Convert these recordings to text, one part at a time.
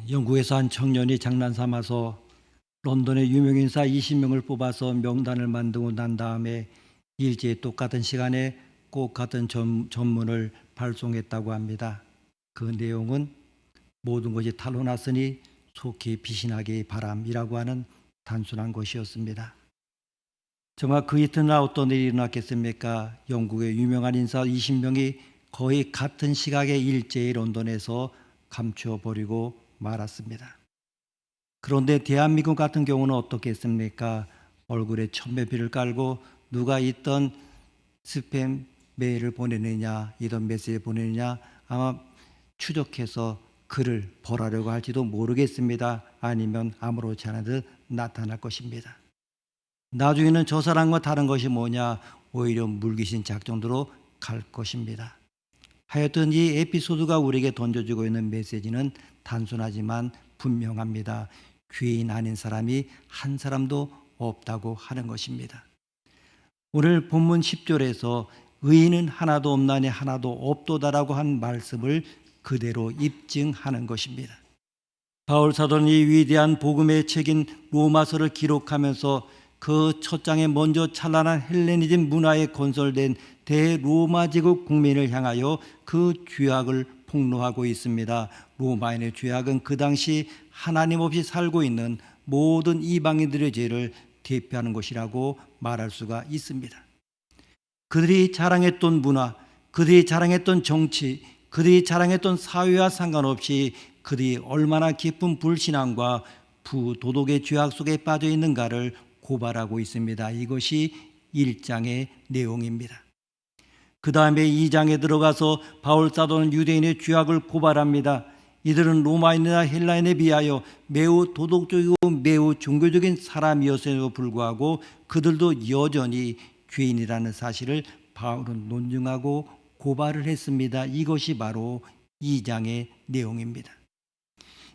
영국에서 한 청년이 장난삼아서 런던의 유명 인사 20명을 뽑아서 명단을 만들고 난 다음에 일제히 똑같은 시간에 꼭 같은 전문을 발송했다고 합니다. 그 내용은 모든 것이 탈로 났으니 속히 피신하기 바람이라고 하는 단순한 것이었습니다. 정말 그 이튿날 어떤 일이 일어났겠습니까? 영국의 유명한 인사 20명이 거의 같은 시각에 일제히 런던에서 감춰버리고 말았습니다. 그런데 대한민국 같은 경우는 어떻겠습니까? 얼굴에 천매비를 깔고 누가 있던 스팸 메일을 보내느냐, 이런 메시지를 보내느냐 아마 추적해서 그를 벌하려고 할지도 모르겠습니다. 아니면 아무렇지 않은 듯 나타날 것입니다. 나중에는 저 사람과 다른 것이 뭐냐, 오히려 물귀신 작정으로 갈 것입니다. 하여튼 이 에피소드가 우리에게 던져주고 있는 메시지는 단순하지만 분명합니다. 죄인 아닌 사람이 한 사람도 없다고 하는 것입니다. 오늘 본문 10절에서 의인은 하나도 없나니 하나도 없도다라고 한 말씀을 그대로 입증하는 것입니다. 바울 사도는 이 위대한 복음의 책인 로마서를 기록하면서 그 첫 장에 먼저 찬란한 헬레니즘 문화에 건설된 대로마 제국 국민을 향하여 그 죄악을 폭로하고 있습니다. 로마인의 죄악은 그 당시 하나님 없이 살고 있는 모든 이방인들의 죄를 대표하는 것이라고 말할 수가 있습니다. 그들이 자랑했던 문화, 그들이 자랑했던 정치, 그들이 자랑했던 사회와 상관없이 그들이 얼마나 깊은 불신앙과 부도덕의 죄악 속에 빠져 있는가를 고발하고 있습니다. 이것이 1장의 내용입니다. 그 다음에 2장에 들어가서 바울 사도는 유대인의 죄악을 고발합니다. 이들은 로마인이나 헬라인에 비하여 매우 도덕적이고 매우 종교적인 사람이었음에도 불구하고 그들도 여전히 죄인이라는 사실을 바울은 논증하고 고발을 했습니다. 이것이 바로 2장의 내용입니다.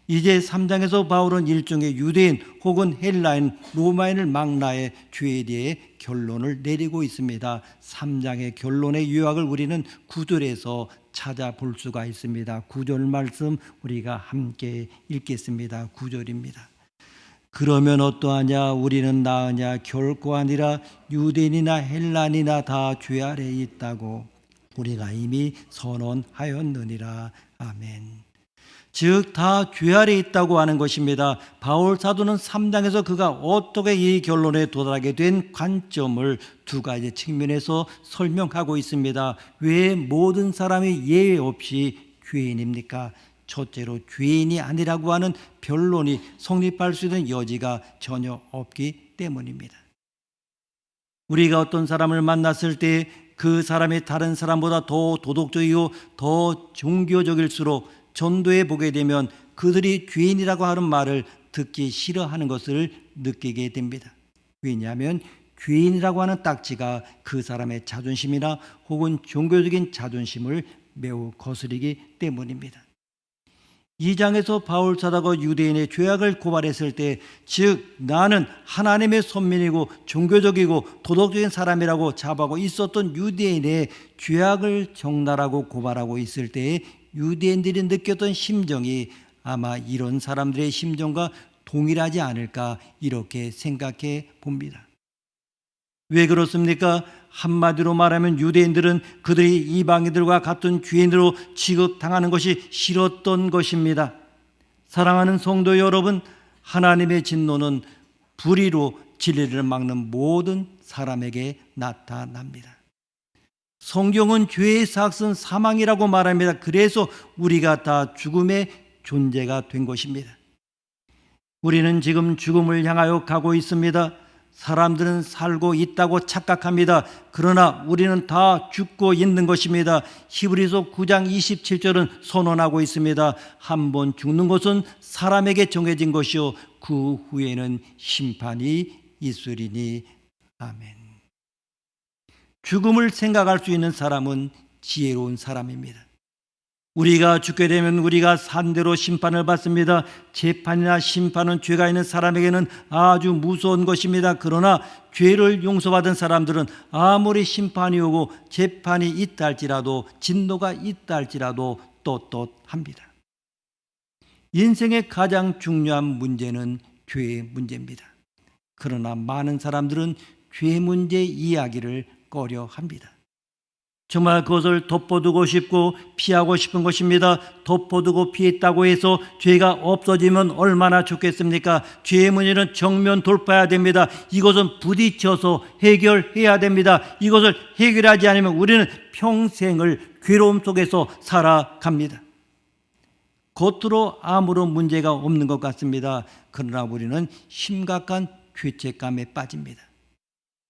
이제 3장에서 바울은 일종의 유대인 혹은 헬라인, 로마인을 망라해 죄에 대해 결론을 내리고 있습니다. 3장의 결론의 요약을 우리는 9절에서 찾아볼 수가 있습니다. 9절 말씀 우리가 함께 읽겠습니다. 9절입니다. 그러면 어떠하냐? 우리는 나으냐? 결코 아니라 유대인이나 헬라인이나 다 죄 아래에 있다고 우리가 이미 선언하였느니라. 아멘. 즉 다 죄 아래에 있다고 하는 것입니다. 바울 사도는 3장에서 그가 어떻게 이 결론에 도달하게 된 관점을 두 가지 측면에서 설명하고 있습니다. 왜 모든 사람이 예외 없이 죄인입니까? 첫째로 죄인이 아니라고 하는 변론이 성립할 수 있는 여지가 전혀 없기 때문입니다. 우리가 어떤 사람을 만났을 때 그 사람이 다른 사람보다 더 도덕적이고 더 종교적일수록 전도해 보게 되면 그들이 죄인이라고 하는 말을 듣기 싫어하는 것을 느끼게 됩니다. 왜냐하면 죄인이라고 하는 딱지가 그 사람의 자존심이나 혹은 종교적인 자존심을 매우 거스르기 때문입니다. 2장에서 바울 사도가 유대인의 죄악을 고발했을 때, 즉 나는 하나님의 선민이고 종교적이고 도덕적인 사람이라고 자부하고 있었던 유대인의 죄악을 적나라하고 고발하고 있을 때에 유대인들이 느꼈던 심정이 아마 이런 사람들의 심정과 동일하지 않을까 이렇게 생각해 봅니다. 왜 그렇습니까? 한마디로 말하면 유대인들은 그들이 이방인들과 같은 죄인으로 취급당하는 것이 싫었던 것입니다. 사랑하는 성도 여러분, 하나님의 진노는 불의로 진리를 막는 모든 사람에게 나타납니다. 성경은 죄의 삭은 사망이라고 말합니다. 그래서 우리가 다 죽음의 존재가 된 것입니다. 우리는 지금 죽음을 향하여 가고 있습니다. 사람들은 살고 있다고 착각합니다. 그러나 우리는 다 죽고 있는 것입니다. 히브리서 9장 27절은 선언하고 있습니다. 한 번 죽는 것은 사람에게 정해진 것이요 그 후에는 심판이 있으리니. 아멘. 죽음을 생각할 수 있는 사람은 지혜로운 사람입니다. 우리가 죽게 되면 우리가 산대로 심판을 받습니다. 재판이나 심판은 죄가 있는 사람에게는 아주 무서운 것입니다. 그러나 죄를 용서받은 사람들은 아무리 심판이 오고 재판이 있다 할지라도 진노가 있다 할지라도 떳떳합니다. 인생의 가장 중요한 문제는 죄의 문제입니다. 그러나 많은 사람들은 죄 문제 이야기를 꺼려합니다. 정말 그것을 덮어두고 싶고 피하고 싶은 것입니다. 덮어두고 피했다고 해서 죄가 없어지면 얼마나 좋겠습니까? 죄의 문제는 정면 돌파해야 됩니다. 이것은 부딪혀서 해결해야 됩니다. 이것을 해결하지 않으면 우리는 평생을 괴로움 속에서 살아갑니다. 겉으로 아무런 문제가 없는 것 같습니다. 그러나 우리는 심각한 죄책감에 빠집니다.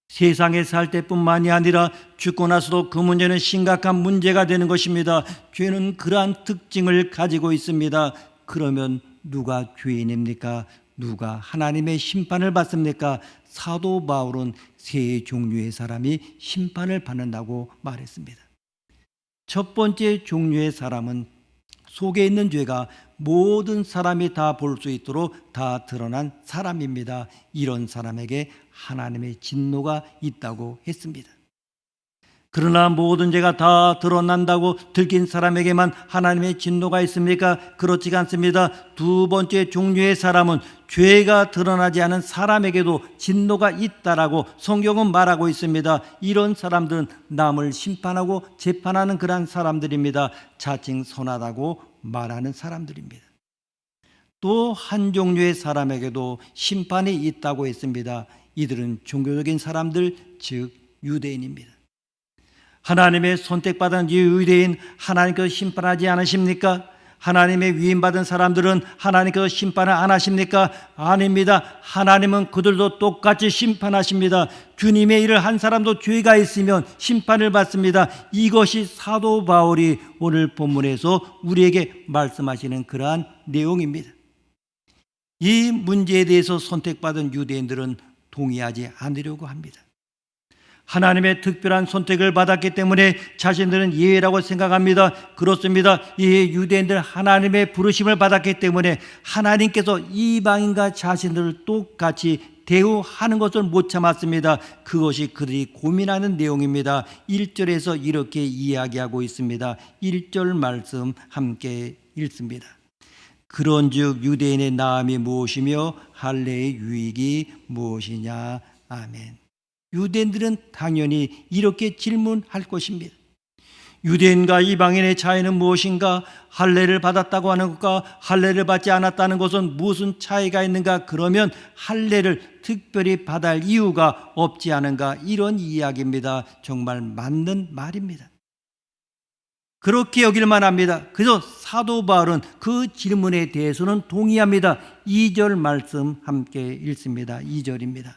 세상에 살 때뿐만이 아니라 죽고 나서도 그 문제는 심각한 문제가 되는 것입니다. 죄는 그러한 특징을 가지고 있습니다. 그러면 누가 죄인입니까? 누가 하나님의 심판을 받습니까? 사도 바울은 세 종류의 사람이 심판을 받는다고 말했습니다. 첫 번째 종류의 사람은 속에 있는 죄가 모든 사람이 다 볼 수 있도록 다 드러난 사람입니다. 이런 사람에게 하나님의 진노가 있다고 했습니다. 그러나 모든 죄가 다 드러난다고 들킨 사람에게만 하나님의 진노가 있습니까? 그렇지가 않습니다. 두 번째 종류의 사람은 죄가 드러나지 않은 사람에게도 진노가 있다라고 성경은 말하고 있습니다. 이런 사람들은 남을 심판하고 재판하는 그런 사람들입니다. 자칭 선하다고 말하는 사람들입니다. 또 한 종류의 사람에게도 심판이 있다고 했습니다. 이들은 종교적인 사람들, 즉 유대인입니다. 하나님의 선택받은 이 유대인, 하나님께서 심판하지 않으십니까? 하나님의 위임받은 사람들은 하나님께서 심판을 안 하십니까? 아닙니다. 하나님은 그들도 똑같이 심판하십니다. 주님의 일을 한 사람도 죄가 있으면 심판을 받습니다. 이것이 사도 바울이 오늘 본문에서 우리에게 말씀하시는 그러한 내용입니다. 이 문제에 대해서 선택받은 유대인들은 동의하지 않으려고 합니다. 하나님의 특별한 선택을 받았기 때문에 자신들은 예외라고 생각합니다. 그렇습니다. 이 유대인들 하나님의 부르심을 받았기 때문에 하나님께서 이방인과 자신들을 똑같이 대우하는 것을 못 참았습니다. 그것이 그들이 고민하는 내용입니다. 1절에서 이렇게 이야기하고 있습니다. 1절 말씀 함께 읽습니다. 그런즉 유대인의 나음이 무엇이며 할례의 유익이 무엇이냐. 아멘. 유대인들은 당연히 이렇게 질문할 것입니다. 유대인과 이방인의 차이는 무엇인가? 할례를 받았다고 하는 것과 할례를 받지 않았다는 것은 무슨 차이가 있는가? 그러면 할례를 특별히 받을 이유가 없지 않은가? 이런 이야기입니다. 정말 맞는 말입니다. 그렇게 여길만 합니다. 그래서 사도 바울은 그 질문에 대해서는 동의합니다. 2절 말씀 함께 읽습니다. 2절입니다.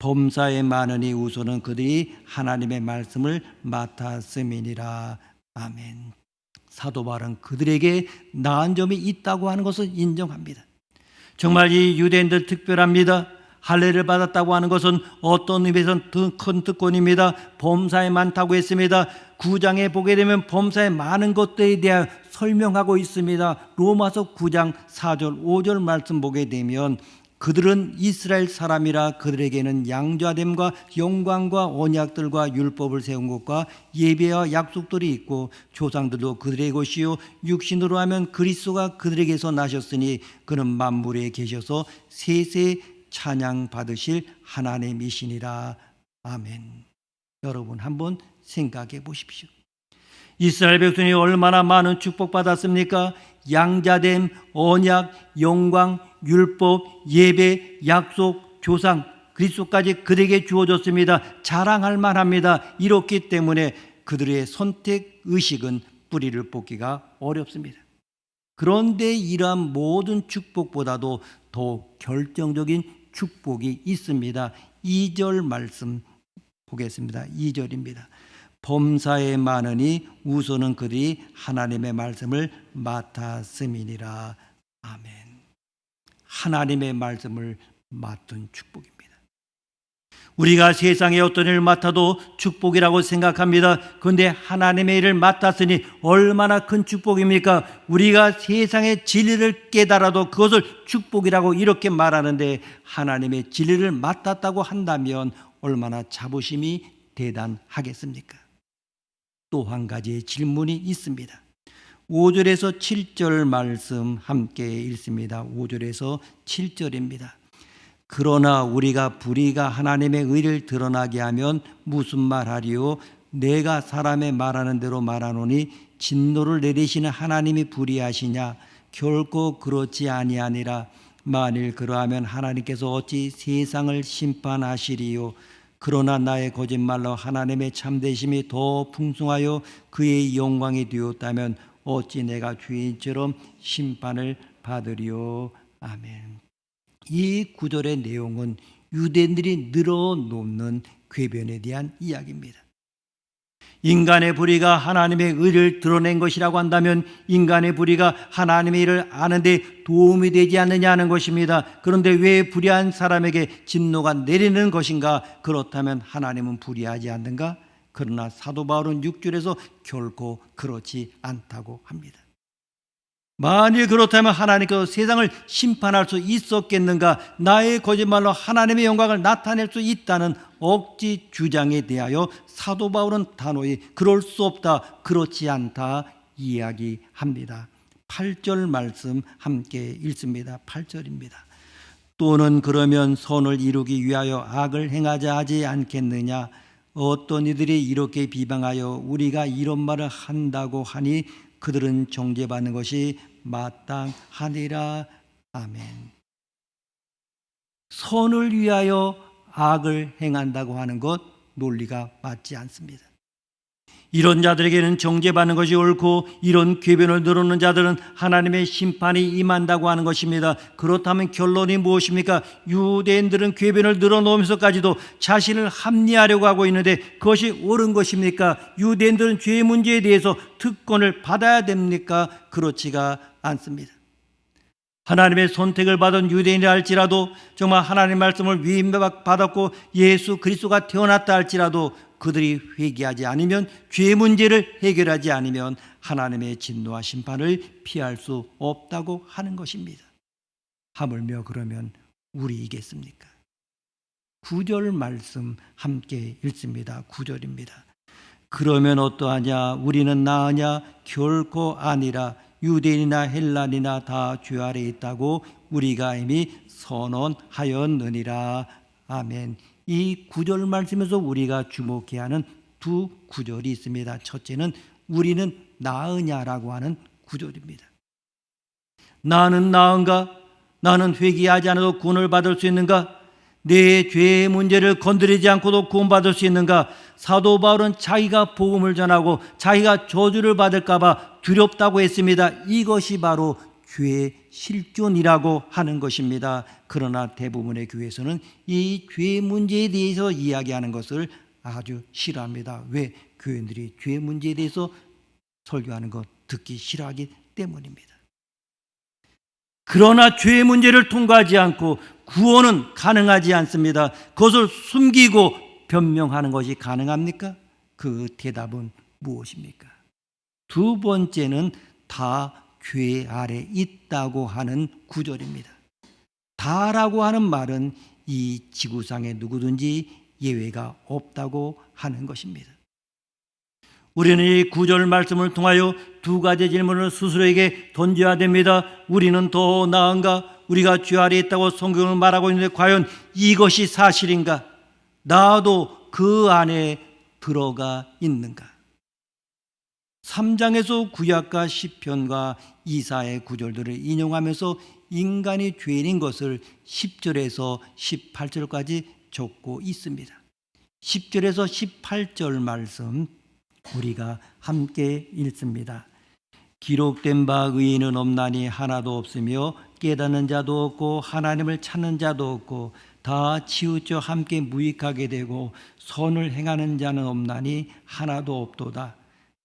범사에 많으니 우선은 그들이 하나님의 말씀을 맡았음이니라. 아멘. 사도 바울은 그들에게 나은 점이 있다고 하는 것을 인정합니다. 정말 이 유대인들 특별합니다. 할례를 받았다고 하는 것은 어떤 의미에서는 큰 특권입니다. 범사에 많다고 했습니다. 9장에 보게 되면 범사에 많은 것들에 대해 설명하고 있습니다. 로마서 9장 4절 5절 말씀 보게 되면 그들은 이스라엘 사람이라 그들에게는 양자됨과 영광과 언약들과 율법을 세운 것과 예배와 약속들이 있고 조상들도 그들의 것이요 육신으로 하면 그리스도가 그들에게서 나셨으니 그는 만물에 계셔서 세세 찬양 받으실 하나님이시니라. 아멘. 여러분 한번 생각해 보십시오. 이스라엘 백성이 얼마나 많은 축복받았습니까? 양자됨, 언약, 영광, 율법, 예배, 약속, 조상, 그리스도까지 그들에게 주어졌습니다. 자랑할 만합니다. 이렇기 때문에 그들의 선택 의식은 뿌리를 뽑기가 어렵습니다. 그런데 이러한 모든 축복보다도 더 결정적인 축복이 있습니다. 2절 말씀 보겠습니다. 2절입니다. 범사에 많으니 우선은 그들이 하나님의 말씀을 맡았음이니라. 아멘. 하나님의 말씀을 맡은 축복입니다. 우리가 세상의 어떤 일을 맡아도 축복이라고 생각합니다. 그런데 하나님의 일을 맡았으니 얼마나 큰 축복입니까? 우리가 세상의 진리를 깨달아도 그것을 축복이라고 이렇게 말하는데 하나님의 진리를 맡았다고 한다면 얼마나 자부심이 대단하겠습니까? 또 한 가지의 질문이 있습니다. 5절에서 7절 말씀 함께 읽습니다. 5절에서 7절입니다. 그러나 우리가 불의가 하나님의 의를 드러나게 하면 무슨 말하리요? 내가 사람의 말하는 대로 말하노니 진노를 내리시는 하나님이 불의하시냐? 결코 그렇지 아니하니라. 만일 그러하면 하나님께서 어찌 세상을 심판하시리요? 그러나 나의 거짓말로 하나님의 참되심이 더 풍성하여 그의 영광이 되었다면 어찌 내가 죄인처럼 심판을 받으리요? 아멘. 이 구절의 내용은 유대인들이 늘어놓는 궤변에 대한 이야기입니다. 인간의 불의가 하나님의 의를 드러낸 것이라고 한다면 인간의 불의가 하나님의 일을 아는데 도움이 되지 않느냐는 것입니다. 그런데 왜 불의한 사람에게 진노가 내리는 것인가? 그렇다면 하나님은 불의하지 않는가? 그러나 사도 바울은 6절에서 결코 그렇지 않다고 합니다. 만일 그렇다면 하나님께서 세상을 심판할 수 있었겠는가? 나의 거짓말로 하나님의 영광을 나타낼 수 있다는 억지 주장에 대하여 사도 바울은 단호히 그럴 수 없다, 그렇지 않다 이야기합니다. 8절 말씀 함께 읽습니다. 8절입니다. 또는 그러면 선을 이루기 위하여 악을 행하자 하지 않겠느냐? 어떤 이들이 이렇게 비방하여 우리가 이런 말을 한다고 하니 그들은 정죄받는 것이 마땅하니라. 아멘. 선을 위하여 악을 행한다고 하는 것 논리가 맞지 않습니다. 이런 자들에게는 정죄받는 것이 옳고 이런 궤변을 늘어놓는 자들은 하나님의 심판이 임한다고 하는 것입니다. 그렇다면 결론이 무엇입니까? 유대인들은 궤변을 늘어놓으면서까지도 자신을 합리화하려고 하고 있는데 그것이 옳은 것입니까? 유대인들은 죄 문제에 대해서 특권을 받아야 됩니까? 그렇지가 않습니다. 하나님의 선택을 받은 유대인이라 할지라도 정말 하나님의 말씀을 위임받았고 예수 그리스도가 태어났다 할지라도 그들이 회개하지 않으면 죄 문제를 해결하지 않으면 하나님의 진노와 심판을 피할 수 없다고 하는 것입니다. 하물며 그러면 우리이겠습니까? 9절 말씀 함께 읽습니다. 9절입니다. 그러면 어떠하냐? 우리는 나으냐? 결코 아니라. 유대인이나 헬란이나 다 죄 아래 있다고 우리가 이미 선언하였느니라. 아멘. 이 구절 말씀에서 우리가 주목해야 하는 두 구절이 있습니다. 첫째는 우리는 나으냐라고 하는 구절입니다. 나는 나은가? 나는 회개하지 않아도 구원을 받을 수 있는가? 내 죄의 문제를 건드리지 않고도 구원받을 수 있는가? 사도 바울은 자기가 복음을 전하고 자기가 저주를 받을까 봐 두렵다고 했습니다. 이것이 바로 죄의 실존이라고 하는 것입니다. 그러나 대부분의 교회에서는 이 죄 문제에 대해서 이야기하는 것을 아주 싫어합니다. 왜? 교인들이 죄 문제에 대해서 설교하는 것 듣기 싫어하기 때문입니다. 그러나 죄의 문제를 통과하지 않고 구원은 가능하지 않습니다. 그것을 숨기고 변명하는 것이 가능합니까? 그 대답은 무엇입니까? 두 번째는 다 죄 아래 있다고 하는 구절입니다. 다라고 하는 말은 이 지구상에 누구든지 예외가 없다고 하는 것입니다. 우리는 이 구절 말씀을 통하여 두 가지 질문을 스스로에게 던져야 됩니다. 우리는 더 나은가? 우리가 죄 아래 있다고 성경을 말하고 있는데 과연 이것이 사실인가? 나도 그 안에 들어가 있는가? 3장에서 구약과 시편과 이사의 구절들을 인용하면서 인간이 죄인인 것을 10절에서 18절까지 적고 있습니다. 10절에서 18절 말씀 우리가 함께 읽습니다. 기록된 바 의인은 없나니 하나도 없으며 깨닫는 자도 없고 하나님을 찾는 자도 없고 다 치우쳐 함께 무익하게 되고 선을 행하는 자는 없나니 하나도 없도다.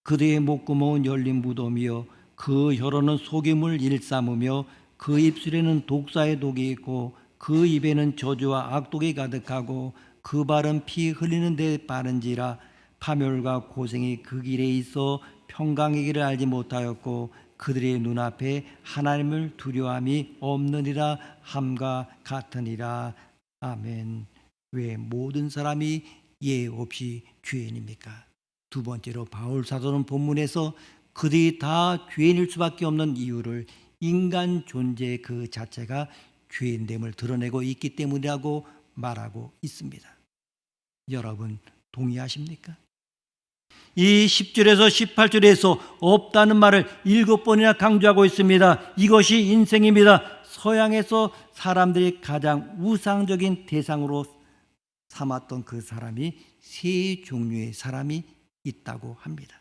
그들의 목구멍은 열린 무덤이요 그 혀로는 속임을 일삼으며 그 입술에는 독사의 독이 있고 그 입에는 저주와 악독이 가득하고 그 발은 피 흘리는 데 빠른지라. 파멸과 고생이 그 길에 있어 평강의 길을 알지 못하였고 그들의 눈앞에 하나님을 두려움이 없느니라 함과 같으니라. 아멘. 왜 모든 사람이 예 없이 죄인입니까? 두 번째로 바울 사도는 본문에서 그들이 다 죄인일 수밖에 없는 이유를 인간 존재 그 자체가 죄인됨을 드러내고 있기 때문이라고 말하고 있습니다. 여러분 동의하십니까? 이 10절에서 18절에서 없다는 말을 7번이나 강조하고 있습니다. 이것이 인생입니다. 서양에서 사람들이 가장 우상적인 대상으로 삼았던 그 사람이 세 종류의 사람이 있다고 합니다.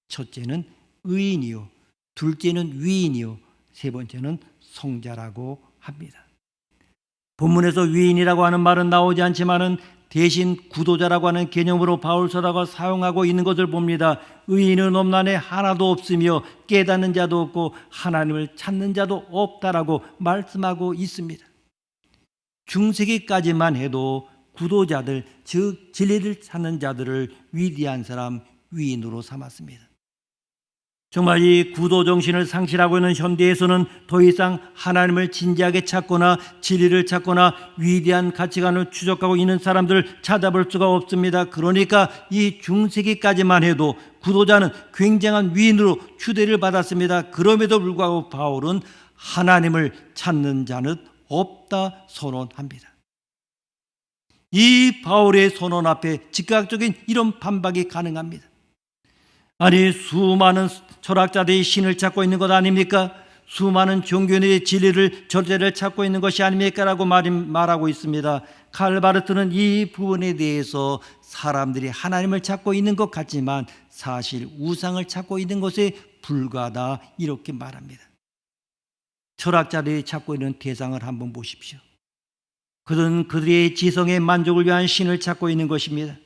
첫째는 의인이요, 둘째는 위인이요, 세 번째는 성자라고 합니다. 본문에서 위인이라고 하는 말은 나오지 않지만은 대신 구도자라고 하는 개념으로 바울 서다가 사용하고 있는 것을 봅니다. 의인은 없나니 하나도 없으며 깨닫는 자도 없고 하나님을 찾는 자도 없다라고 말씀하고 있습니다. 중세기까지만 해도 구도자들, 즉 진리를 찾는 자들을 위대한 사람, 위인으로 삼았습니다. 정말 이 구도 정신을 상실하고 있는 현대에서는 더 이상 하나님을 진지하게 찾거나 진리를 찾거나 위대한 가치관을 추적하고 있는 사람들을 찾아볼 수가 없습니다. 그러니까 이 중세기까지만 해도 구도자는 굉장한 위인으로 추대를 받았습니다. 그럼에도 불구하고 바울은 하나님을 찾는 자는 없다 선언합니다. 이 바울의 선언 앞에 즉각적인 이런 반박이 가능합니다. 아니, 수많은 철학자들이 신을 찾고 있는 것 아닙니까? 수많은 종교인들이 진리를, 절제를 찾고 있는 것이 아닙니까? 라고 말하고 있습니다. 칼 바르트는 이 부분에 대해서 사람들이 하나님을 찾고 있는 것 같지만 사실 우상을 찾고 있는 것에 불과하다, 이렇게 말합니다. 철학자들이 찾고 있는 대상을 한번 보십시오. 그들은 그들의 지성의 만족을 위한 신을 찾고 있는 것입니다.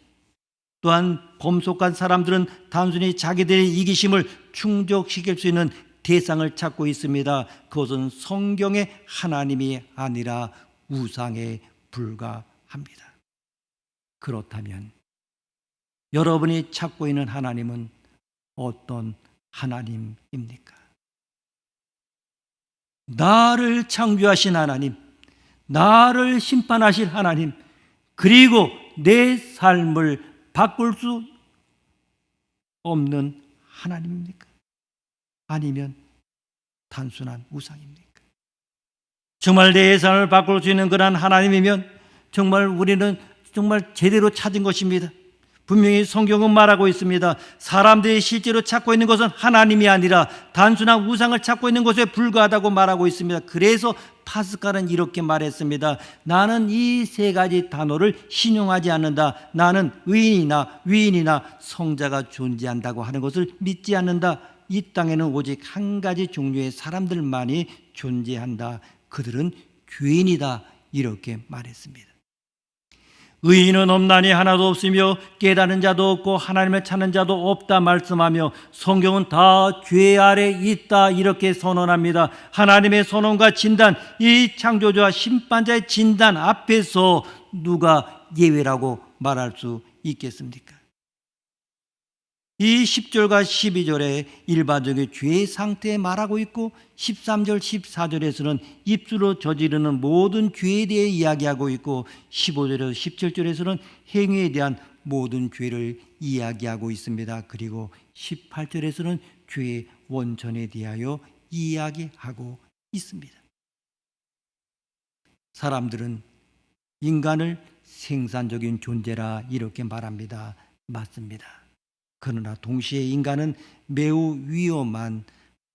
또한 범속한 사람들은 단순히 자기들의 이기심을 충족시킬 수 있는 대상을 찾고 있습니다. 그것은 성경의 하나님이 아니라 우상에 불과합니다. 그렇다면 여러분이 찾고 있는 하나님은 어떤 하나님입니까? 나를 창조하신 하나님, 나를 심판하실 하나님, 그리고 내 삶을 바꿀 수 없는 하나님입니까? 아니면 단순한 우상입니까? 정말 내 삶을 바꿀 수 있는 그런 하나님이면 정말 우리는 정말 제대로 찾은 것입니다. 분명히 성경은 말하고 있습니다. 사람들이 실제로 찾고 있는 것은 하나님이 아니라 단순한 우상을 찾고 있는 것에 불과하다고 말하고 있습니다. 그래서 파스칼은 이렇게 말했습니다. 나는 이 세 가지 단어를 신용하지 않는다. 나는 의인이나 위인이나 성자가 존재한다고 하는 것을 믿지 않는다. 이 땅에는 오직 한 가지 종류의 사람들만이 존재한다. 그들은 죄인이다. 이렇게 말했습니다. 의인은 없나니 하나도 없으며 깨닫는 자도 없고 하나님을 찾는 자도 없다 말씀하며 성경은 다 죄 아래 있다, 이렇게 선언합니다. 하나님의 선언과 진단, 이 창조주와 심판자의 진단 앞에서 누가 예외라고 말할 수 있겠습니까? 이 10절과 12절에 일반적인 죄의 상태에 말하고 있고 13절, 14절에서는 입술로 저지르는 모든 죄에 대해 이야기하고 있고 15절에서 17절에서는 행위에 대한 모든 죄를 이야기하고 있습니다. 그리고 18절에서는 죄의 원천에 대하여 이야기하고 있습니다. 사람들은 인간을 생산적인 존재라 이렇게 말합니다. 맞습니다. 그러나 동시에 인간은 매우 위험한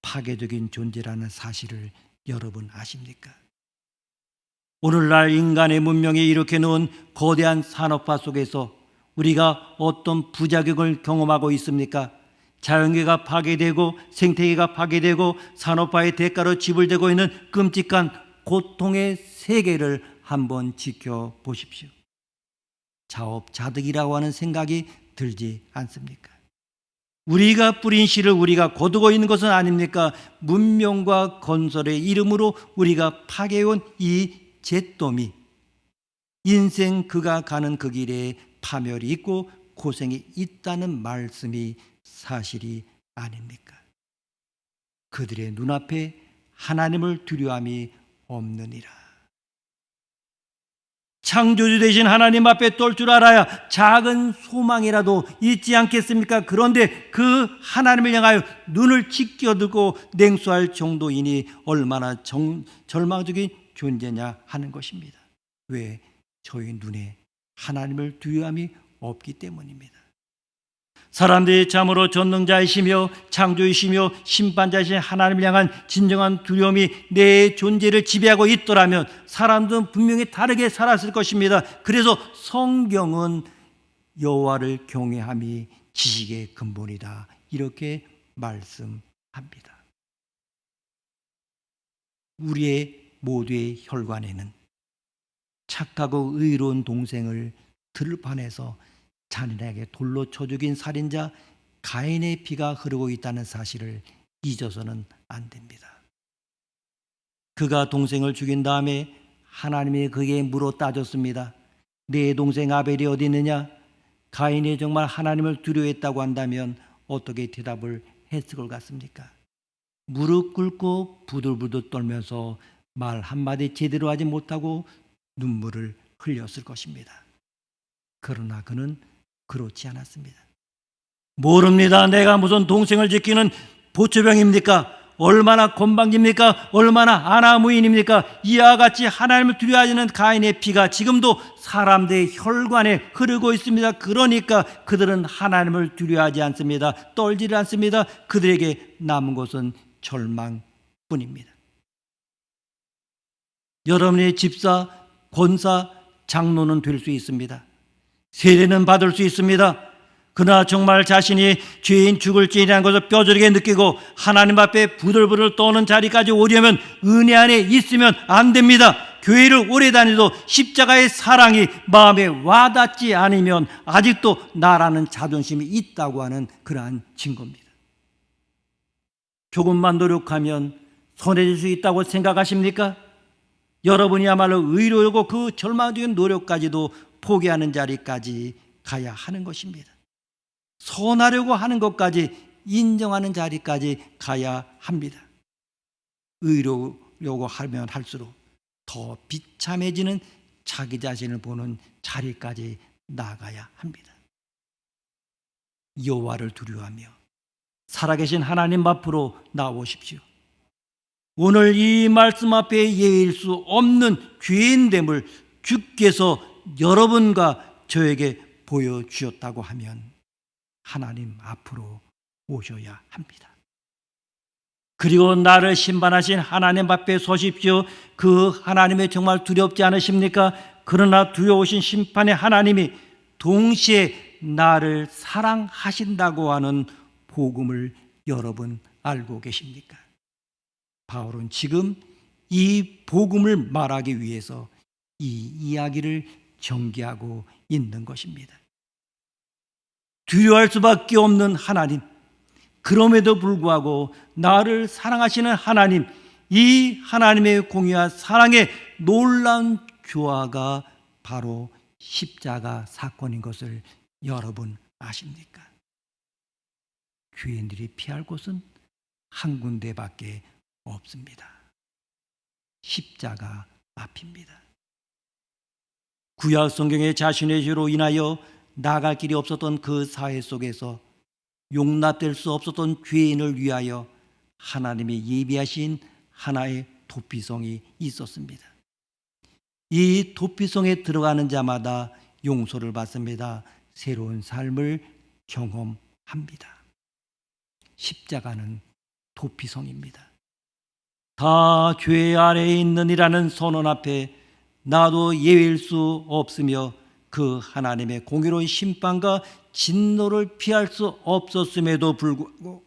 파괴적인 존재라는 사실을 여러분 아십니까? 오늘날 인간의 문명이 이렇게 놓은 거대한 산업화 속에서 우리가 어떤 부작용을 경험하고 있습니까? 자연계가 파괴되고 생태계가 파괴되고 산업화의 대가로 지불되고 있는 끔찍한 고통의 세계를 한번 지켜보십시오. 자업자득이라고 하는 생각이 들지 않습니까? 우리가 뿌린 씨를 우리가 거두고 있는 것은 아닙니까? 문명과 건설의 이름으로 우리가 파괴해온 이 잿더미, 인생 그가 가는 그 길에 파멸이 있고 고생이 있다는 말씀이 사실이 아닙니까? 그들의 눈앞에 하나님을 두려움이 없느니라. 창조주 되신 하나님 앞에 떨 줄 알아야 작은 소망이라도 있지 않겠습니까? 그런데 그 하나님을 향하여 눈을 지켜들고 냉소할 정도이니 얼마나 절망적인 존재냐 하는 것입니다. 왜? 저희 눈에 하나님을 두려움이 없기 때문입니다. 사람들이 참으로 전능자이시며 창조이시며 심판자이신 하나님을 향한 진정한 두려움이 내 존재를 지배하고 있더라면 사람들은 분명히 다르게 살았을 것입니다. 그래서 성경은 여호와를 경외함이 지식의 근본이다, 이렇게 말씀합니다. 우리의 모두의 혈관에는 착하고 의로운 동생을 들판에서 잔인하게 돌로 쳐 죽인 살인자 가인의 피가 흐르고 있다는 사실을 잊어서는 안 됩니다. 그가 동생을 죽인 다음에 하나님이 그에게 물어 따졌습니다. 내 동생 아벨이 어디 있느냐? 가인이 정말 하나님을 두려워했다고 한다면 어떻게 대답을 했을 것 같습니까? 무릎 꿇고 부들부들 떨면서 말 한마디 제대로 하지 못하고 눈물을 흘렸을 것입니다. 그러나 그는 그렇지 않았습니다. 모릅니다. 내가 무슨 동생을 지키는 보초병입니까? 얼마나 건방집니까? 얼마나 아나무인입니까? 이와 같이 하나님을 두려워하지 않는 가인의 피가 지금도 사람들의 혈관에 흐르고 있습니다. 그러니까 그들은 하나님을 두려워하지 않습니다. 떨지를 않습니다. 그들에게 남은 것은 절망뿐입니다. 여러분의 집사, 권사, 장로는 될 수 있습니다. 세례는 받을 수 있습니다. 그러나 정말 자신이 죄인 죽을지라는 것을 뼈저리게 느끼고 하나님 앞에 부들부들 떠는 자리까지 오려면 은혜 안에 있으면 안 됩니다. 교회를 오래 다니도 십자가의 사랑이 마음에 와닿지 않으면 아직도 나라는 자존심이 있다고 하는 그러한 증거입니다. 조금만 노력하면 선해질 수 있다고 생각하십니까? 여러분이야말로 의로우고 그 절망적인 노력까지도 포기하는 자리까지 가야 하는 것입니다. 선하려고 하는 것까지 인정하는 자리까지 가야 합니다. 의로우려고 하면 할수록 더 비참해지는 자기 자신을 보는 자리까지 나가야 합니다. 여호와를 두려워하며 살아계신 하나님 앞으로 나오십시오. 오늘 이 말씀 앞에 예일 수 없는 죄인됨을 주께서 여러분과 저에게 보여주셨다고 하면 하나님 앞으로 오셔야 합니다. 그리고 나를 심판하신 하나님 앞에 서십시오. 그 하나님이 정말 두렵지 않으십니까? 그러나 두려우신 심판의 하나님이 동시에 나를 사랑하신다고 하는 복음을 여러분 알고 계십니까? 바울은 지금 이 복음을 말하기 위해서 이 이야기를 전개하고 있는 것입니다. 두려워할 수밖에 없는 하나님, 그럼에도 불구하고 나를 사랑하시는 하나님, 이 하나님의 공의와 사랑의 놀라운 조화가 바로 십자가 사건인 것을 여러분 아십니까? 죄인들이 피할 곳은 한 군데밖에 없습니다. 십자가 앞입니다. 구약 성경에 자신의 죄로 인하여 나갈 길이 없었던 그 사회 속에서 용납될 수 없었던 죄인을 위하여 하나님이 예비하신 하나의 도피성이 있었습니다. 이 도피성에 들어가는 자마다 용서를 받습니다. 새로운 삶을 경험합니다. 십자가는 도피성입니다. 다 죄 아래에 있느니라는 선언 앞에 나도 예외일 수 없으며 그 하나님의 공의로운 심판과 진노를 피할 수 없었음에도 불구하고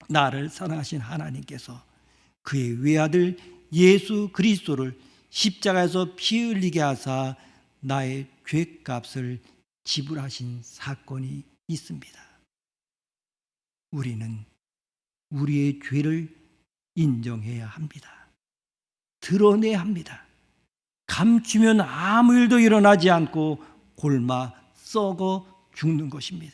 나를 사랑하신 하나님께서 그의 외아들 예수 그리스도를 십자가에서 피 흘리게 하사 나의 죄값을 지불하신 사건이 있습니다. 우리는 우리의 죄를 인정해야 합니다. 드러내야 합니다. 감추면 아무 일도 일어나지 않고 골마 썩어 죽는 것입니다.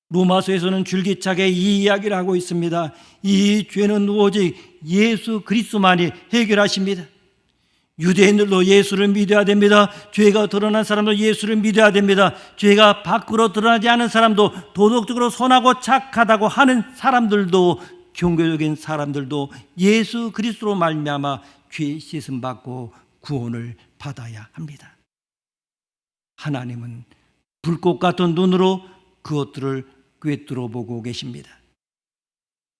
로마서에서는 줄기차게 이 이야기를 하고 있습니다. 이 죄는 오직 예수 그리스도만이 해결하십니다. 유대인들도 예수를 믿어야 됩니다. 죄가 드러난 사람도 예수를 믿어야 됩니다. 죄가 밖으로 드러나지 않은 사람도, 도덕적으로 선하고 착하다고 하는 사람들도, 종교적인 사람들도 예수 그리스도로 말미암아 죄 씻음 받고 구원을 받아야 합니다. 하나님은 불꽃 같은 눈으로 그것들을 꿰뚫어 보고 계십니다.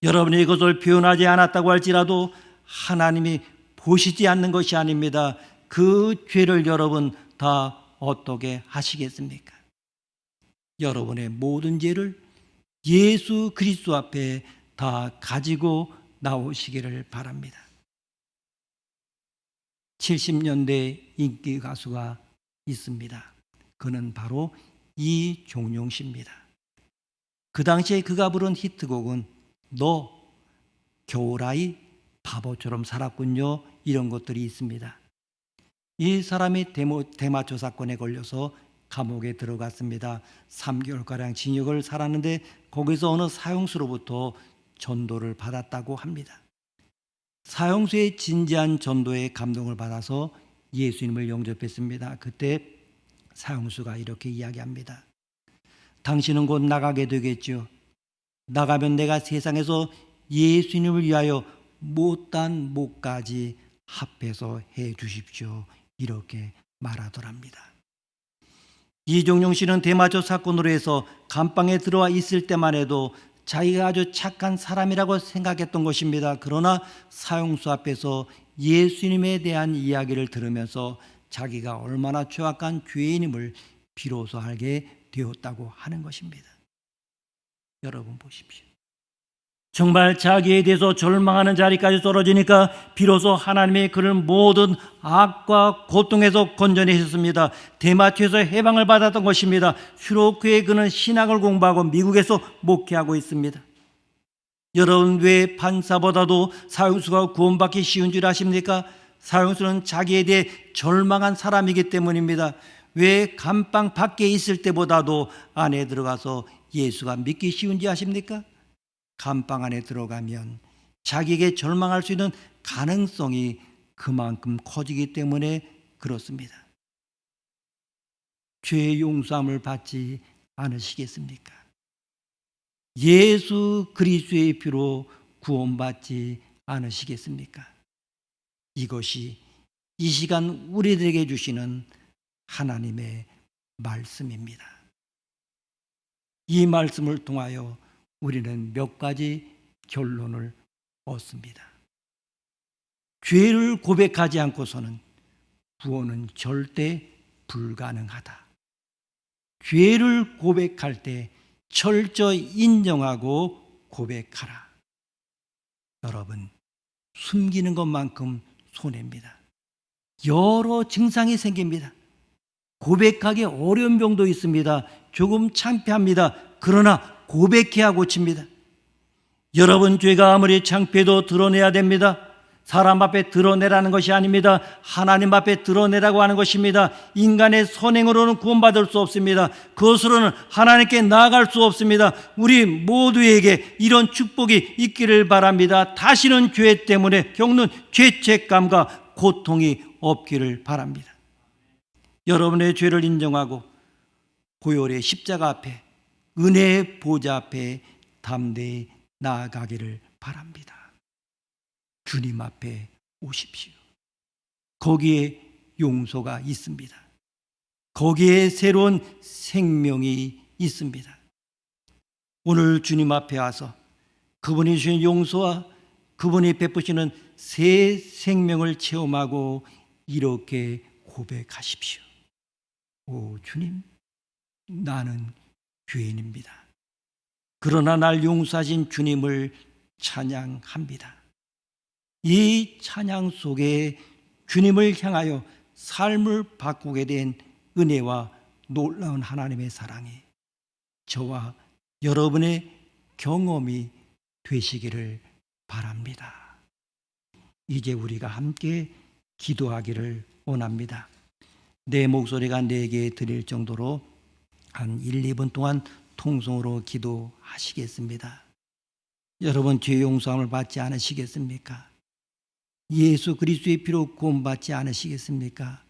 여러분이 이것을 표현하지 않았다고 할지라도 하나님이 보시지 않는 것이 아닙니다. 그 죄를 여러분 다 어떻게 하시겠습니까? 여러분의 모든 죄를 예수 그리스도 앞에 다 가지고 나오시기를 바랍니다. 70년대 인기 가수가 있습니다. 그는 바로 이종용 씨입니다. 그 당시에 그가 부른 히트곡은 너 겨울아이 바보처럼 살았군요, 이런 것들이 있습니다. 이 사람이 대마초 사건에 걸려서 감옥에 들어갔습니다. 3개월가량 징역을 살았는데 거기서 어느 사형수로부터 전도를 받았다고 합니다. 사형수의 진지한 전도에 감동을 받아서 예수님을 영접했습니다. 그때 사형수가 이렇게 이야기합니다. 당신은 곧 나가게 되겠죠. 나가면 내가 세상에서 예수님을 위하여 못한 목까지 합해서 해 주십시오, 이렇게 말하더랍니다. 이종용 씨는 대마초 사건으로 해서 감방에 들어와 있을 때만 해도 자기가 아주 착한 사람이라고 생각했던 것입니다. 그러나 사형수 앞에서 예수님에 대한 이야기를 들으면서 자기가 얼마나 죄악한 죄인임을 비로소 알게 되었다고 하는 것입니다. 여러분 보십시오. 정말 자기에 대해서 절망하는 자리까지 떨어지니까 비로소 하나님이 그를 모든 악과 고통에서 건져내셨습니다. 대마초에서 해방을 받았던 것입니다. 슈로크에 그는 신학을 공부하고 미국에서 목회하고 있습니다. 여러분, 왜 판사보다도 사형수가 구원받기 쉬운 줄 아십니까? 사형수는 자기에 대해 절망한 사람이기 때문입니다. 왜 감방 밖에 있을 때보다도 안에 들어가서 예수가 믿기 쉬운지 아십니까? 감방 안에 들어가면 자기에게 절망할 수 있는 가능성이 그만큼 커지기 때문에 그렇습니다. 죄의 용서함을 받지 않으시겠습니까? 예수 그리스도의 피로 구원받지 않으시겠습니까? 이것이 이 시간 우리들에게 주시는 하나님의 말씀입니다. 이 말씀을 통하여 우리는 몇 가지 결론을 얻습니다. 죄를 고백하지 않고서는 구원은 절대 불가능하다. 죄를 고백할 때 철저히 인정하고 고백하라. 여러분, 숨기는 것만큼 손해입니다. 여러 증상이 생깁니다. 고백하기 어려운 병도 있습니다. 조금 창피합니다. 그러나 고백해야 고칩니다. 여러분, 죄가 아무리 창피해도 드러내야 됩니다. 사람 앞에 드러내라는 것이 아닙니다. 하나님 앞에 드러내라고 하는 것입니다. 인간의 선행으로는 구원받을 수 없습니다. 그것으로는 하나님께 나아갈 수 없습니다. 우리 모두에게 이런 축복이 있기를 바랍니다. 다시는 죄 때문에 겪는 죄책감과 고통이 없기를 바랍니다. 여러분의 죄를 인정하고 고열의 십자가 앞에, 은혜의 보좌 앞에 담대히 나아가기를 바랍니다. 주님 앞에 오십시오. 거기에 용서가 있습니다. 거기에 새로운 생명이 있습니다. 오늘 주님 앞에 와서 그분이 주신 용서와 그분이 베푸시는 새 생명을 체험하고 이렇게 고백하십시오. 오 주님, 나는 죄인입니다. 그러나 날 용서하신 주님을 찬양합니다. 이 찬양 속에 주님을 향하여 삶을 바꾸게 된 은혜와 놀라운 하나님의 사랑이 저와 여러분의 경험이 되시기를 바랍니다. 이제 우리가 함께 기도하기를 원합니다. 내 목소리가 내게 들릴 정도로 한 1, 2분 동안 통성으로 기도하시겠습니다. 여러분, 죄 용서함을 받지 않으시겠습니까? 예수 그리스도의 피로 구원받지 않으시겠습니까?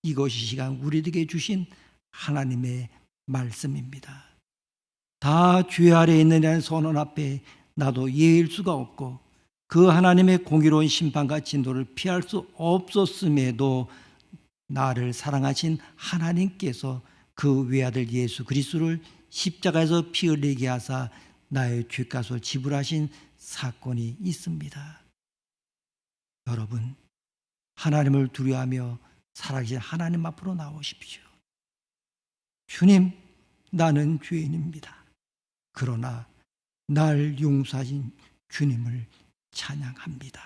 이것이 시간 우리에게 주신 하나님의 말씀입니다. 다 죄 아래에 있는 선언 앞에 나도 예일 수가 없고 그 하나님의 공의로운 심판과 진도를 피할 수 없었음에도 나를 사랑하신 하나님께서 그 외아들 예수 그리스도를 십자가에서 피 흘리게 하사 나의 죄값을 지불하신 사건이 있습니다. 여러분, 하나님을 두려워하며 살아계신 하나님 앞으로 나오십시오. 주님, 나는 죄인입니다. 그러나 날 용서하신 주님을 찬양합니다.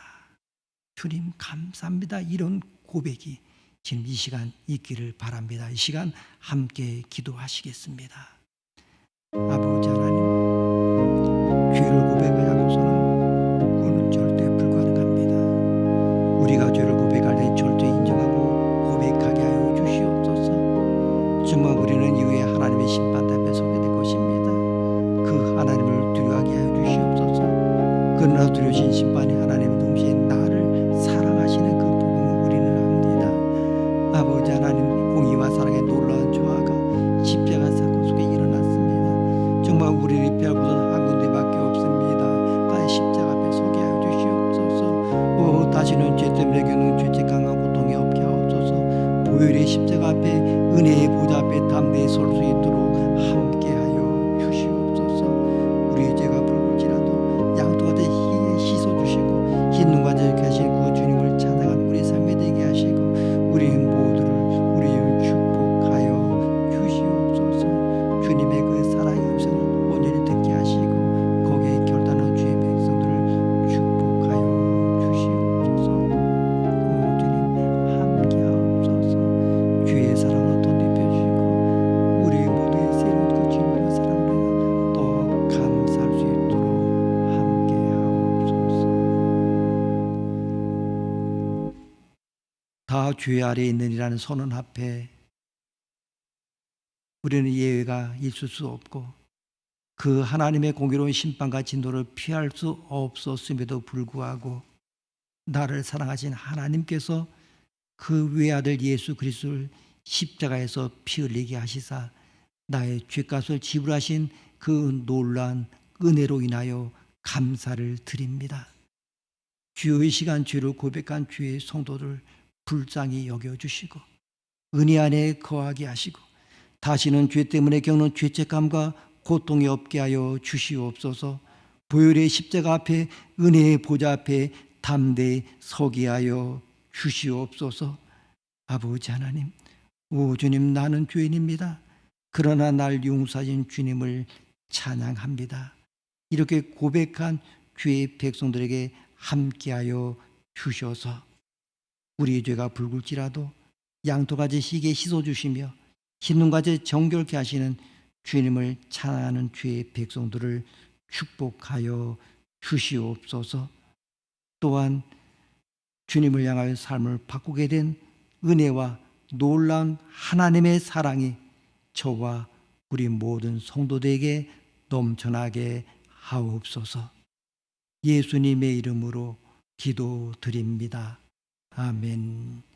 주님 감사합니다. 이런 고백이 지금 이 시간 있기를 바랍니다. 이 시간 함께 기도하시겠습니다. 아버지 하나님, 죄를 고백하고서는 그거는 절대 불가능합니다. 우리가 죄를 고백할 때 절대 인정하고 고백하게 하여 주시옵소서. 정말 우리는 이후에 하나님의 심판 앞에 서게 될 것입니다. 그 하나님을 두려워하게 하여 주시옵소서. 그러나 두려우신 심판이 하나님의 동시에 나를 사랑하시는 그 복음을 우리는 압니다. 아버지 하나님, 공의와 사랑의 놀라운 조화가 십자가 사건 속에 일어났습니다. 정말 우리를 피할 곳은 한 군데밖에 없습니다. 다 십자가 앞에 서게 하여 주시옵소서. 다시는 죄 때문에 겪는 죄책감과 고통이 없게 하옵소서. 보혈의 십자가 앞에 은혜의 보좌 앞에 담대히 설 수 있도록 함께하여 주시옵소서. 우리의 죄가 붉을지라도 양토같이 희에 씻어주시고 흰 눈과 저렇게 하신 그 주님을 찬양하는 우리 삶에 되게 하시고 우리 모두를 우리를 축복하여 주시옵소서. 주님의 그 사랑의 음성을 온전히 듣게 하시고 거기에 결단한 주의 백성들을 축복하여 주시옵소서. 주님 함께하옵소서. 주의 사랑으로 덧입혀주시고 우리 모두의 새로운 그 주님의 사랑으로 또 감사할 수 있도록 함께하옵소서. 다 죄 아래에 있느니라는 선언 앞에 우리는 예외가 있을 수 없고 그 하나님의 공의로운 심판과 진도를 피할 수 없었음에도 불구하고 나를 사랑하신 하나님께서 그 외아들 예수 그리스도를 십자가에서 피 흘리게 하시사 나의 죄값을 지불하신 그 놀라운 은혜로 인하여 감사를 드립니다. 주의 시간 죄를 고백한 주의 성도들 불쌍히 여겨주시고 은혜 안에 거하게 하시고 다시는 죄 때문에 겪는 죄책감과 고통이 없게 하여 주시옵소서. 보혈의 십자가 앞에 은혜의 보좌 앞에 담대히 서게 하여 주시옵소서. 아버지 하나님, 오 주님, 나는 죄인입니다. 그러나 날 용서하신 주님을 찬양합니다. 이렇게 고백한 주의 백성들에게 함께하여 주셔서 우리의 죄가 붉을지라도 양토같이 희게 씻어주시며 흰눈같이 정결케 하시는 주님을 찬양하는 주의 백성들을 축복하여 주시옵소서. 또한 주님을 향하여 삶을 바꾸게 된 은혜와 놀라운 하나님의 사랑이 저와 우리 모든 성도들에게 넘쳐나게 하옵소서. 예수님의 이름으로 기도드립니다. 아멘.